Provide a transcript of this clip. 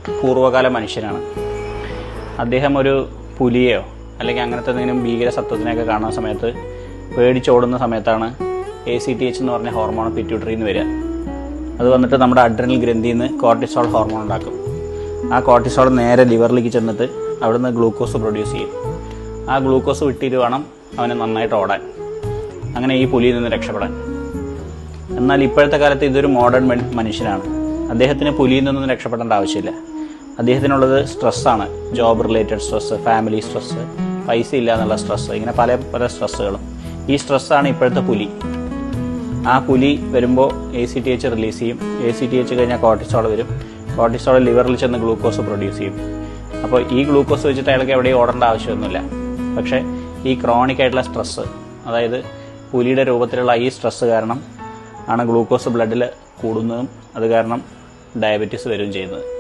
പൂർവ്വകാല മനുഷ്യനാണ്. അദ്ദേഹം ഒരു പുലിയോ അല്ലെങ്കിൽ അങ്ങനത്തെ എന്തെങ്കിലും ഭീകര സത്വത്തിനെയൊക്കെ കാണുന്ന സമയത്ത് പേടിച്ചോടുന്ന സമയത്താണ് ACTH എന്ന് പറഞ്ഞ ഹോർമോൺ പിറ്റ്യൂട്ടറിയിൽ നിന്ന് വരിക. അത് വന്നിട്ട് നമ്മുടെ അഡ്രിനൽ ഗ്രന്ഥിയിൽ നിന്ന് കോർട്ടിസോൾ ഹോർമോൺ ഉണ്ടാക്കും. ആ കോർട്ടിസോൾ നേരെ ലിവറിലേക്ക് ചെന്നിട്ട് അവിടുന്ന് ഗ്ലൂക്കോസ് പ്രൊഡ്യൂസ് ചെയ്യും. ആ ഗ്ലൂക്കോസ് വിട്ടിട്ട് വേണം അവന് നന്നായിട്ട് ഓടാൻ, അങ്ങനെ ഈ പുലിയിൽ നിന്ന് രക്ഷപ്പെടാൻ. എന്നാൽ ഇപ്പോഴത്തെ കാലത്ത് ഇതൊരു മോഡേൺ മനുഷ്യനാണ്. അദ്ദേഹത്തിന് പുലിയിൽ നിന്നൊന്നും രക്ഷപ്പെടേണ്ട ആവശ്യമില്ല. അദ്ദേഹത്തിനുള്ളത് സ്ട്രെസ്സാണ്. Job related stress, family stress, പൈസ ഇല്ല എന്നുള്ള സ്ട്രെസ്സ്, ഇങ്ങനെ പല പല സ്ട്രെസ്സുകളും. ഈ സ്ട്രെസ്സാണ് ഇപ്പോഴത്തെ പുലി. ആ പുലി വരുമ്പോൾ ACTH റിലീസ് ചെയ്യും. ACTH കഴിഞ്ഞാൽ കോർട്ടിസോൾ വരും. കോർട്ടിസോൾ ലിവറിൽ ചെന്ന് ഗ്ലൂക്കോസ് പ്രൊഡ്യൂസ് ചെയ്യും. അപ്പോൾ ഈ ഗ്ലൂക്കോസ് വെച്ചിട്ട് അയാൾക്ക് എവിടെയും ഓടേണ്ട ആവശ്യമൊന്നുമില്ല. പക്ഷേ ഈ ക്രോണിക് ആയിട്ടുള്ള സ്ട്രെസ്സ്, അതായത് പുലിയുടെ രൂപത്തിലുള്ള ഈ സ്ട്രെസ്സ് കാരണം ആണ് ഗ്ലൂക്കോസ് ബ്ലഡിൽ കൂടുന്നതും അത് കാരണം ഡയബറ്റീസ് വരികയും ചെയ്യുന്നത്.